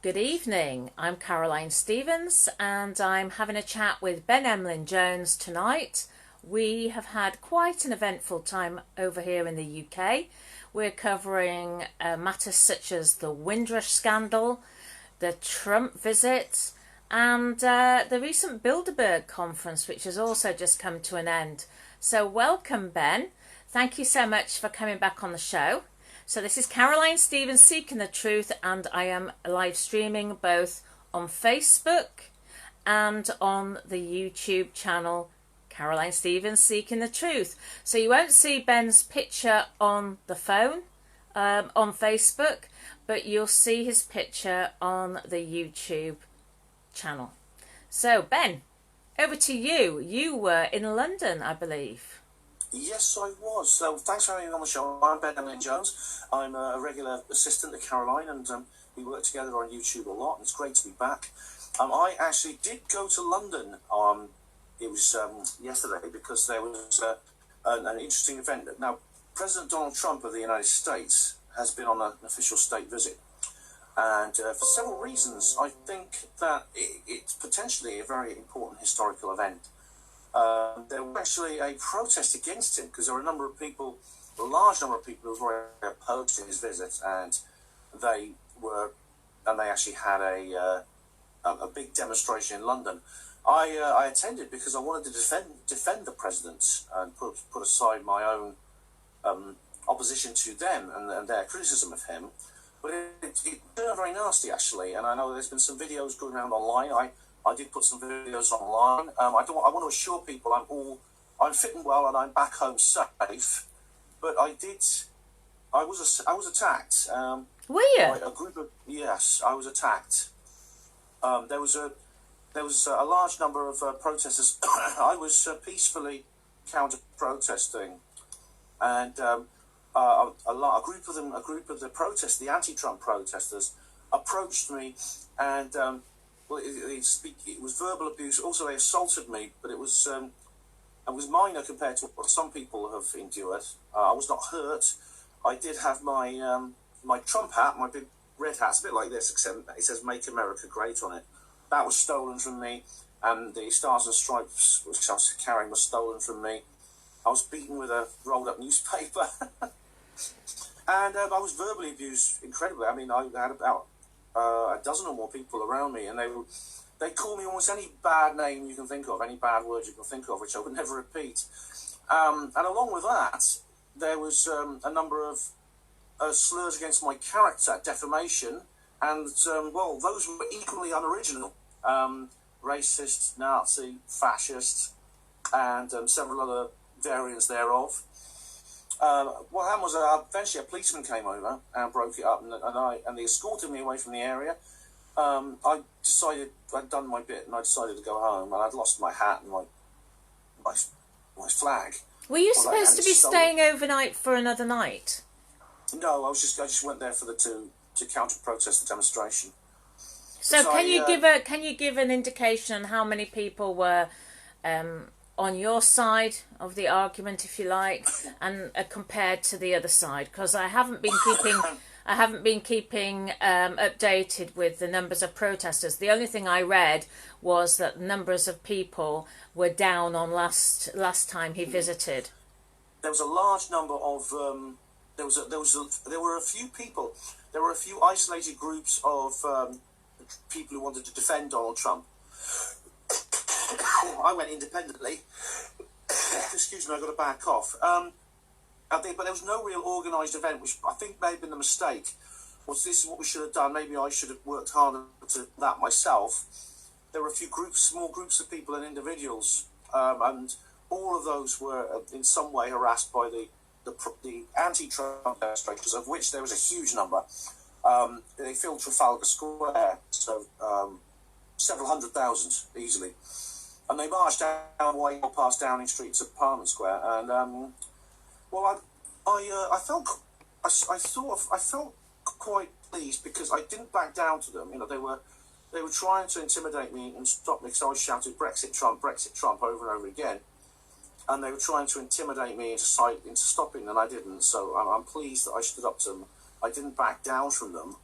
Good evening. I'm Caroline Stevens and I'm having a chat with Ben Emlyn-Jones tonight. We have had quite an eventful time over here in the UK. We're covering matters such as the Windrush scandal, the Trump visit, and the recent Bilderberger conference, which has also just come to an end. So welcome, Ben. Thank you so much for coming back on the show. So this is Caroline Stevens Seeking the Truth, and I am live streaming both on Facebook and on the YouTube channel Caroline Stevens Seeking the Truth. So you won't see Ben's picture on the phone on Facebook, but you'll see his picture on the YouTube channel. So Ben, over to you. You were in London, I believe. Yes, I was. So thanks for having me on the show. I'm Ben Emlyn-Jones. I'm a regular assistant to Caroline, and we work together on YouTube a lot, and it's great to be back. I actually did go to London. It was yesterday because there was an interesting event. Now, President Donald Trump of the United States has been on an official state visit, and for several reasons, I think that it's potentially a very important historical event. There was actually a protest against him because there were a large number of people who were very opposed to his visit, and they actually had a big demonstration in London. I attended because I wanted to defend the president and put aside my own opposition to them and their criticism of him. But it turned out very nasty, actually, and I know there's been some videos going around online. I did put some videos online. I want to assure people I'm fit and well and I'm back home safe. But I was attacked. Were you? Yes, I was attacked. There was a large number of protesters. I was peacefully counter-protesting, and a group of the protesters, the anti-Trump protesters, approached me and. Well, it was verbal abuse. Also, they assaulted me, but it was minor compared to what some people have endured. I was not hurt. I did have my my Trump hat, my big red hat. It's a bit like this, except it says "Make America Great" on it. That was stolen from me, and the Stars and Stripes, which I was carrying, was stolen from me. I was beaten with a rolled-up newspaper, and I was verbally abused incredibly. I mean, I had about a dozen or more people around me, and they called me almost any bad name you can think of, any bad word you can think of, which I would never repeat. And along with that, there was a number of slurs against my character, defamation, and well, those were equally unoriginal. Racist, Nazi, fascist, and several other variants thereof. What happened was eventually a policeman came over and broke it up, and they escorted me away from the area. I decided I'd done my bit, and I decided to go home, and I'd lost my hat and my flag. Were you supposed to be staying overnight for another night? No, I just went there to counter-protest the demonstration. So can you give an indication on how many people were on your side of the argument, if you like, and compared to the other side? Because I haven't been keeping updated with the numbers of protesters. The only thing I read was that numbers of people were down on last time he visited. There was a large number of there were a few people. There were a few isolated groups of people who wanted to defend Donald Trump. I went independently. Excuse me, I got a bad cough. But there was no real organised event, which I think may have been the mistake. Was this is what we should have done? Maybe I should have worked harder to that myself. There were a few small groups of people and individuals, and all of those were in some way harassed by the anti-Trump demonstrators, of which there was a huge number. They filled Trafalgar Square, so several 100,000 easily. And they marched down Whitehall past Downing Street to Parliament Square, and well, I felt quite pleased because I didn't back down to them. You know, they were trying to intimidate me and stop me, so I shouted Brexit Trump over and over again, and they were trying to intimidate me into stopping, and I didn't. So I'm pleased that I stood up to them. I didn't back down from them.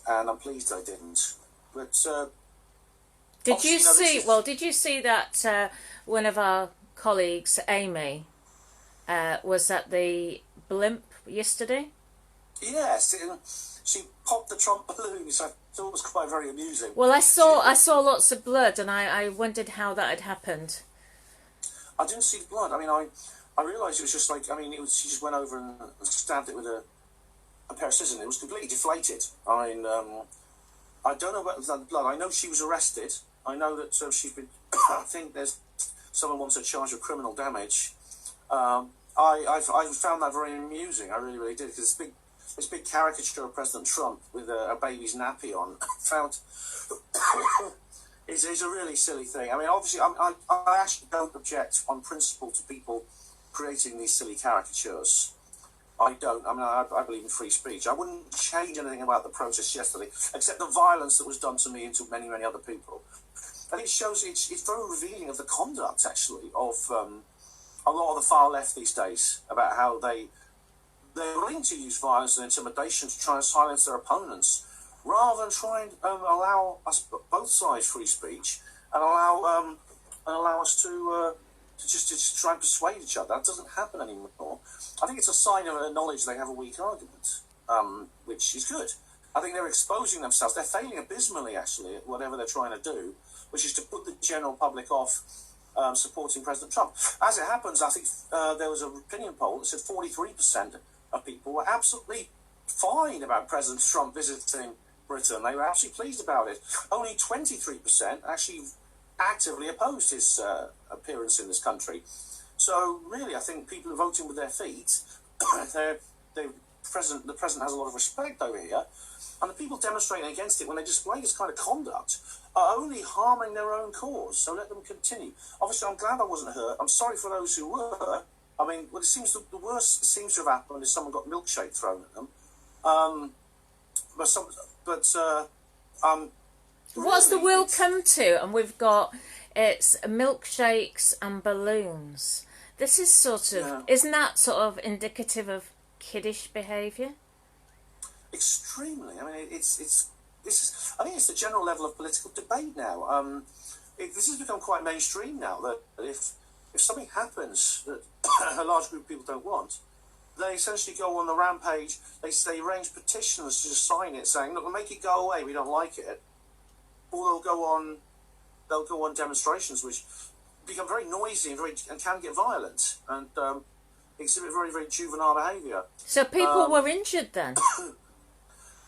and I'm pleased I didn't. But did you see? is... Well, did you see that one of our colleagues, Amy, was at the blimp yesterday? Yes, she popped the Trump balloon, which I thought was quite very amusing. Well, I saw lots of blood, and I wondered how that had happened. I didn't see the blood. I mean, I realised it was just like, I mean, she just went over and stabbed it with a pair of scissors, and it was completely deflated. I mean, I don't know about the blood. I know she was arrested. I know that she's been, I think there's someone wants her charged with criminal damage. I found that very amusing. I really, really did, because this big caricature of President Trump with a baby's nappy on found is a really silly thing. I mean, obviously, I actually don't object on principle to people creating these silly caricatures. I don't. I mean, I believe in free speech. I wouldn't change anything about the protest yesterday, except the violence that was done to me and to many, many other people. And it shows, it's very revealing of the conduct, actually, of a lot of the far left these days, about how they're willing to use violence and intimidation to try and silence their opponents, rather than try and allow us, both sides, free speech, and allow us to just try and persuade each other. That doesn't happen anymore. I think it's a sign of a knowledge they have a weak argument, which is good. I think they're exposing themselves. They're failing abysmally, actually, at whatever they're trying to do, which is to put the general public off supporting President Trump. As it happens, I think there was an opinion poll that said 43% of people were absolutely fine about President Trump visiting Britain. They were actually pleased about it. Only 23% actually actively opposed his appearance in this country. So really, I think people are voting with their feet. The president has a lot of respect over here, and the people demonstrating against it when they display this kind of conduct are only harming their own cause. So let them continue. Obviously, I'm glad I wasn't hurt. I'm sorry for those who were. I mean, well, it seems the worst that seems to have happened is someone got milkshake thrown at them. What's the world come to? And we've got, it's milkshakes and balloons. This is sort of, isn't that sort of indicative of kiddish behaviour? Extremely. I mean, I think it's the general level of political debate now. This has become quite mainstream now, that if something happens that a large group of people don't want, they essentially go on the rampage. They arrange petitions to just sign it, saying, "Look, we'll make it go away. We don't like it." Or they'll go on demonstrations, which become very noisy and can get violent and exhibit very, very juvenile behaviour. So people were injured then.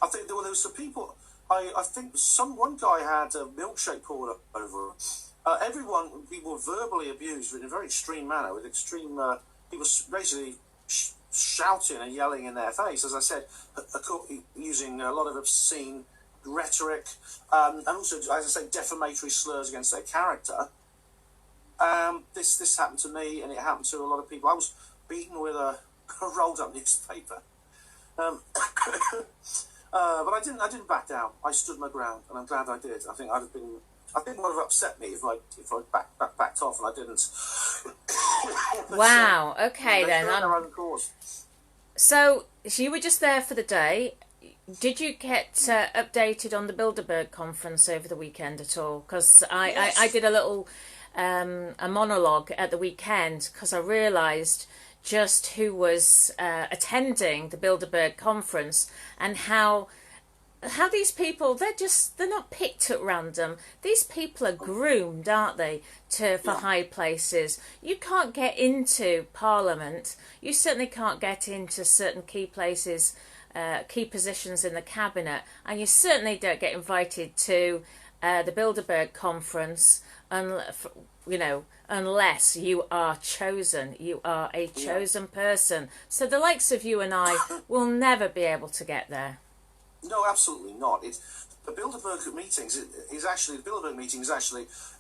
I think there were some people. I think one guy had a milkshake poured over him. We were verbally abused in a very extreme manner, with extreme. He was basically shouting and yelling in their face, as I said, using a lot of obscene rhetoric, and also, as I say, defamatory slurs against their character. This happened to me, and it happened to a lot of people. I was beaten with a rolled up newspaper. But I didn't back down. I stood my ground, and I'm glad I did. I think it would have upset me if I backed off, and I didn't. Wow. Okay then. Their own cause. So you were just there for the day. Did you get updated on the Bilderberger conference over the weekend at all? Because I did a little a monologue at the weekend, because I realised just who was attending the Bilderberger conference, and how these people, they're not picked at random. These people are groomed, aren't they, for high places. You can't get into Parliament. You certainly can't get into certain key places, key positions in the cabinet, and you certainly don't get invited to the Bilderberger conference, unless you are chosen. You are a chosen person. So the likes of you and I will never be able to get there. No, absolutely not. The Bilderberger meetings is actually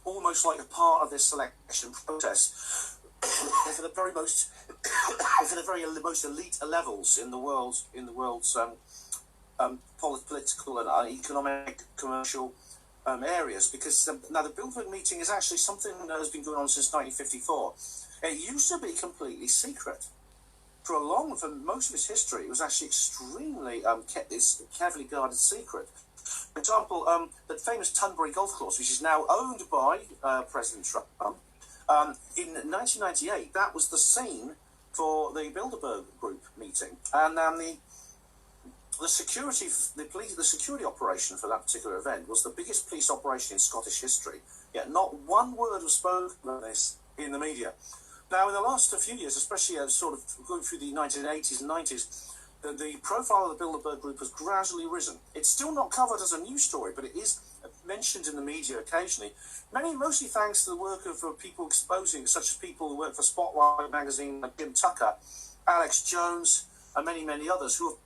almost like a part of this selection process for the very most elite levels in the world's political and economic, commercial areas. Because now the Bilderberger meeting is actually something that has been going on since 1954. It used to be completely secret. for most of its history, it was actually extremely carefully guarded secret. For example, the famous Tunbury Golf Course, which is now owned by President Trump, in 1998, that was the scene for the Bilderberg Group meeting, and the security operation for that particular event was the biggest police operation in Scottish history. Yet not one word was spoken about this in the media. Now, in the last few years, especially sort of going through the 1980s and 90s, the profile of the Bilderberg Group has gradually risen. It's still not covered as a news story, but it is mentioned in the media occasionally, mostly thanks to the work of people exposing, such as people who work for Spotlight magazine, like Jim Tucker, Alex Jones, and many, many others who've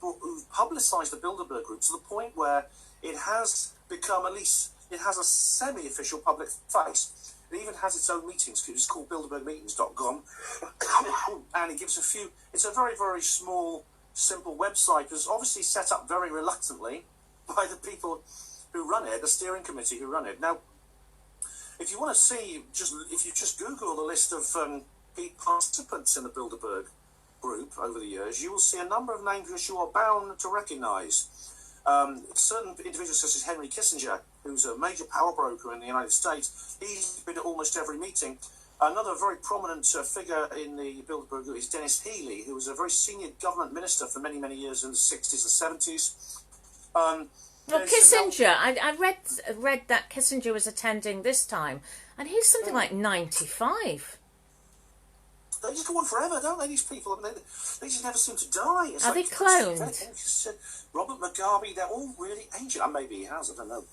publicised the Bilderberg Group to the point where it has become, at least, it has a semi-official public face. It even has its own meetings. It's called bilderbergmeetings.com, and it gives it's a very, very small, simple website. It was obviously set up very reluctantly by the people who run it, the steering committee who run it. Now, if you want to see, if you just Google the list of participants in the Bilderberg Group over the years, you will see a number of names which you are bound to recognise. Certain individuals such as Henry Kissinger, who's a major power broker in the United States, he's been at almost every meeting. Another very prominent figure in the Bilderberg Group is Dennis Healey, who was a very senior government minister for many, many years in the 60s and 70s. Well, Kissinger, I read that Kissinger was attending this time, and he's something like 95. They just go on forever, don't they, these people? I mean, they just never seem to die. Are they cloned? Robert Mugabe, they're all really ancient. And maybe he has, I don't know.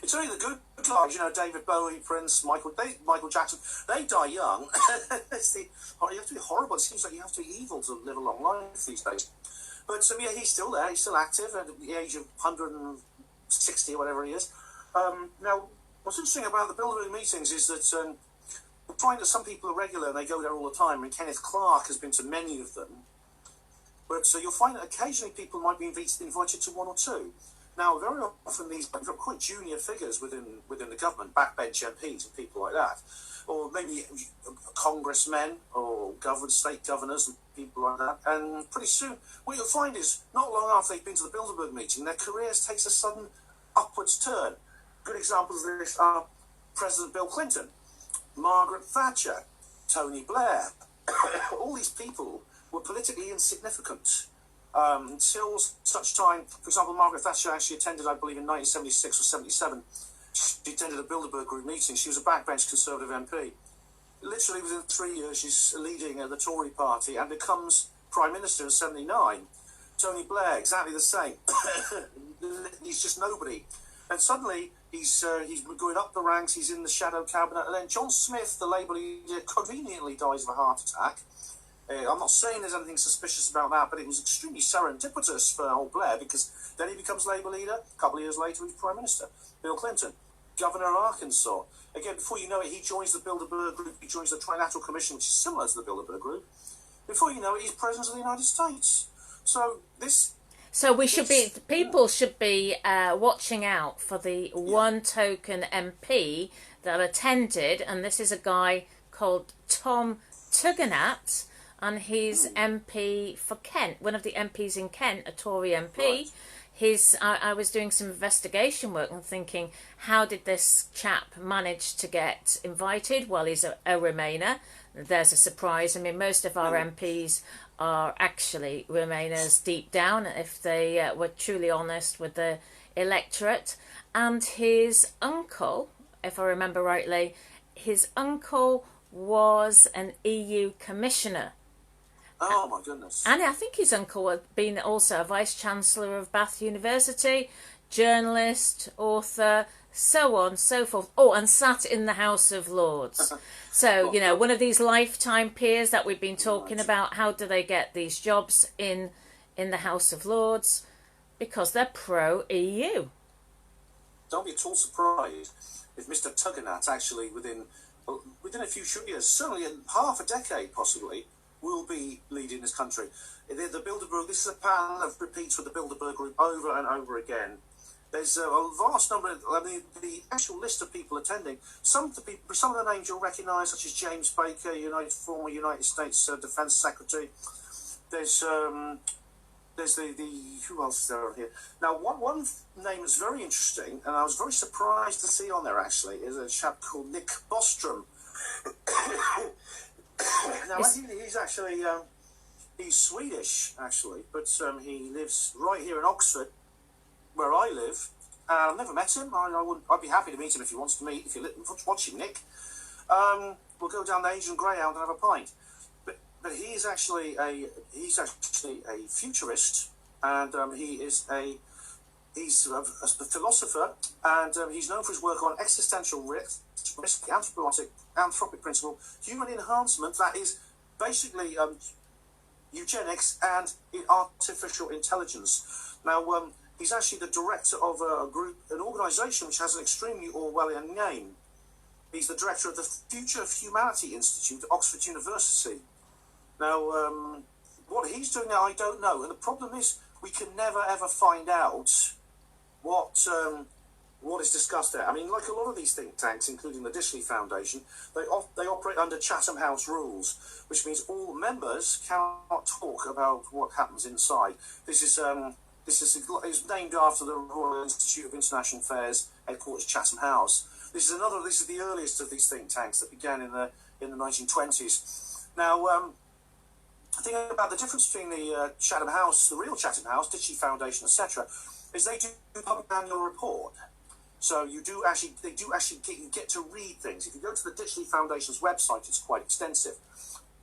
It's only the good guys, David Bowie, Prince, Michael Jackson. They die young. You have to be horrible. It seems like you have to be evil to live a long life these days. But yeah, he's still there. He's still active at the age of 160 or whatever he is. Now, what's interesting about the Bilderberg meetings is that you'll find that some people are regular and they go there all the time. And Kenneth Clark has been to many of them. But you'll find that occasionally people might be invited to one or two. Now, very often these are quite junior figures within the government, backbench MPs and people like that, or maybe congressmen or state governors and people like that. And pretty soon, what you'll find is, not long after they've been to the Bilderberg meeting, their careers takes a sudden upwards turn. Good examples of this are President Bill Clinton, Margaret Thatcher, Tony Blair. All these people were politically insignificant until such time. For example, Margaret Thatcher actually attended, I believe, in 1976 or 77. She attended a Bilderberg Group meeting. She was a backbench Conservative MP. Literally within 3 years, she's leading the Tory party and becomes Prime Minister in 79. Tony Blair, exactly the same. He's just nobody. And suddenly, he's going up the ranks, he's in the shadow cabinet. And then John Smith, the Labour leader, conveniently dies of a heart attack. I'm not saying there's anything suspicious about that, but it was extremely serendipitous for old Blair, because then he becomes Labour leader. A couple of years later, he's Prime Minister. Bill Clinton, Governor of Arkansas. Again, before you know it, he joins the Bilderberg Group. He joins the Trilateral Commission, which is similar to the Bilderberg Group. Before you know it, he's President of the United States. So people should be watching out for the one token MP that attended, and this is a guy called Tom Tugendhat, and he's MP for Kent, one of the MPs in Kent, a Tory MP. Right. I was doing some investigation work and thinking, how did this chap manage to get invited? Well, he's a Remainer. There's a surprise. I mean, most of our MPs are actually Remainers deep down, if they were truly honest with the electorate. And his uncle, if I remember rightly, his uncle was an EU commissioner. Oh my goodness. And I think his uncle had been also a Vice-Chancellor of Bath University, journalist, author, so on, so forth. Oh, and sat in the House of Lords. So, one of these lifetime peers that we've been talking about, how do they get these jobs in the House of Lords? Because they're pro-EU. Don't be at all surprised if Mr. Tugendhat actually within a few years, certainly in half a decade possibly, will be leading this country. The Bilderberg, this is a pattern that repeats with the Bilderberg Group over and over again. There's a vast number of, the actual list of people attending. Some of the names you'll recognise, such as James Baker, former United States Defence Secretary, there's the who else is there on here? Now, one name that's very interesting, and I was very surprised to see on there actually, is a chap called Nick Bostrom. Now, he's actually he's Swedish actually, but he lives right here in Oxford, where I live. I've never met him. I'd be happy to meet him if he wants to meet. If you're watching, Nick, we'll go down the Asian Greyhound and have a pint. But he's actually a futurist, and he's a philosopher, and he's known for his work on existential risk, anthropic principle, human enhancement. That is basically eugenics and artificial intelligence. Now, he's actually the director of an organisation which has an extremely Orwellian name. He's the director of the Future of Humanity Institute at Oxford University. Now, what he's doing now, I don't know. And the problem is, we can never, ever find out what is discussed there. I mean, like a lot of these think tanks, including the Dishley Foundation, they operate under Chatham House rules, which means all members cannot talk about what happens inside. This is named after the Royal Institute of International Affairs, headquarters Chatham House. This is the earliest of these think tanks that began in the 1920s. Now, the thing about the difference between the Chatham House, the real Chatham House, Dishley Foundation, etc., is they do public annual report. So they do actually get to read things. If you go to the Dishley Foundation's website, it's quite extensive.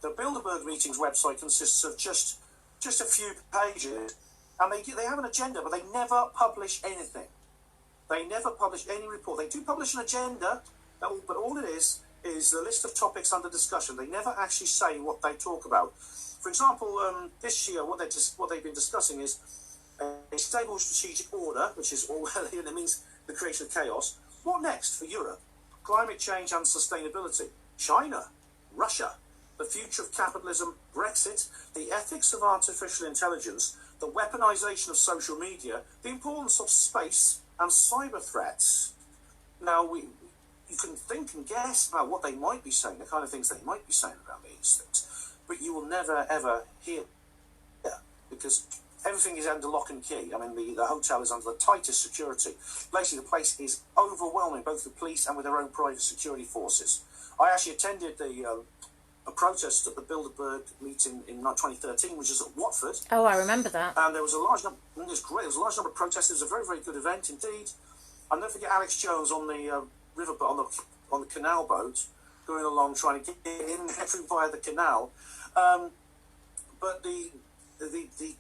The Bilderberger meetings website consists of just a few pages, and they have an agenda, but they never publish anything. They never publish any report. They do publish an agenda, but all it is the list of topics under discussion. They never actually say what they talk about. For example, this year, what they've been discussing is a stable strategic order, which is Orwellian. It means the creation of chaos. What next for Europe? Climate change and sustainability. China, Russia, the future of capitalism, Brexit, the ethics of artificial intelligence, the weaponization of social media, the importance of space and cyber threats. Now, you can think and guess about what they might be saying, the kind of things they might be saying about these things, but you will never, ever hear because everything is under lock and key. I mean, the hotel is under the tightest security. Basically, the place is overwhelming, both the police and with their own private security forces. I actually attended a protest at the Bilderberg meeting in 2013, which is at Watford. Oh, I remember that. And there was a large number. It was great. There was a large number of protesters. It was a very, very good event indeed. I'll never forget Alex Jones on the riverboat, on the canal boat, going along trying to get in through via the canal. But the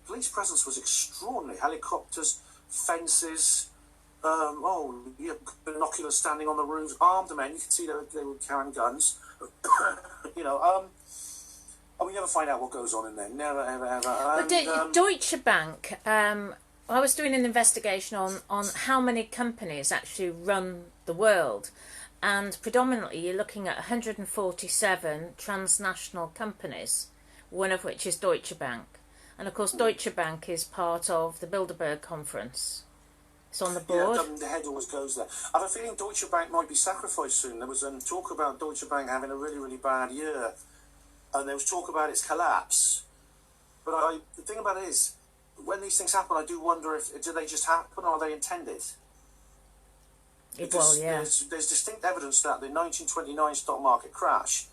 police presence was extraordinary. Helicopters, fences, binoculars standing on the roofs, armed men. You could see they were carrying guns. And we never find out what goes on in there. Never, ever, ever. But Deutsche Bank, I was doing an investigation on how many companies actually run the world. And predominantly you're looking at 147 transnational companies, one of which is Deutsche Bank. And of course Deutsche Bank is part of the Bilderberg conference. It's on the board. Yeah, the head always goes there. I have a feeling Deutsche Bank might be sacrificed soon. There was talk about Deutsche Bank having a really, really bad year. And there was talk about its collapse. But the thing about it is, when these things happen, I do wonder do they just happen or are they intended? Because there's distinct evidence that the 1929 stock market crash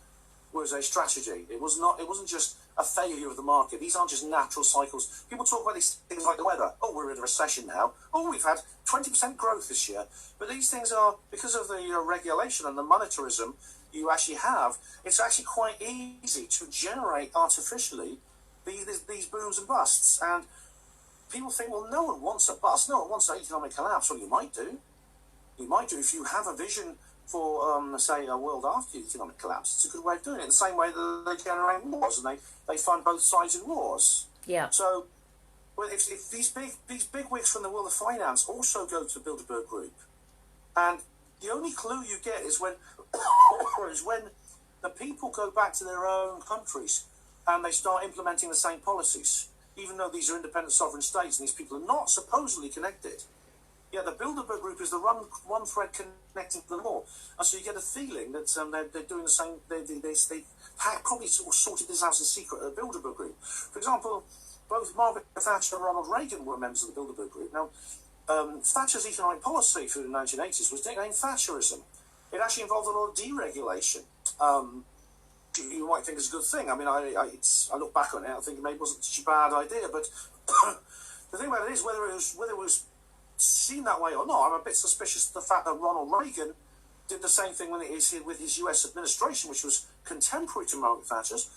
was a strategy. It wasn't just a failure of the market. These aren't just natural cycles. People talk about these things like the weather. Oh, we're in a recession now. Oh, we've had 20% growth this year. But these things are, because of the regulation and the monetarism you actually have, it's actually quite easy to generate artificially these booms and busts. And people think, well, no one wants a bust. No one wants an economic collapse. Well, you might do. You might do if you have a vision for, say, a world after the economic collapse. It's a good way of doing it. The same way that they generate wars and they fund both sides in wars. Yeah. So, well, if these big wigs from the world of finance also go to the Bilderberg Group, and the only clue you get is when the people go back to their own countries and they start implementing the same policies, even though these are independent sovereign states and these people are not supposedly connected. Yeah, the Bilderberger group is the one thread connecting them all, and so you get a feeling that they're doing the same. They probably sort of sorted this out in secret at the Bilderberger group. For example, both Margaret Thatcher and Ronald Reagan were members of the Bilderberger group. Now, Thatcher's economic policy through the 1980s was nicknamed Thatcherism. It actually involved a lot of deregulation. You might think it's a good thing. I mean, I look back on it, I think maybe it wasn't such a bad idea, but the thing about it is whether it was seen that way or not, I'm a bit suspicious of the fact that Ronald Reagan did the same thing with his US administration, which was contemporary to Margaret Thatcher's,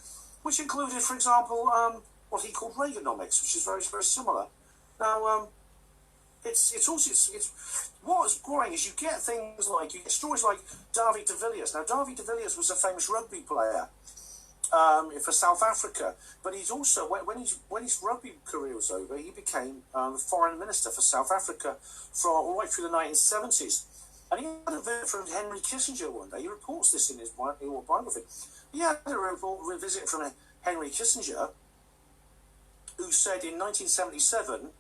which included, for example, what he called Reaganomics, which is very, very similar. Now, it's what's boring is you get stories like David de Villiers. Now, David de Villiers was a famous rugby player for South Africa, but he's also when his rugby career was over, he became the foreign minister for South Africa all the way through the 1970s. And he had a visit from Henry Kissinger one day. He reports this in his biography. He had a visit from Henry Kissinger, who said in 1977,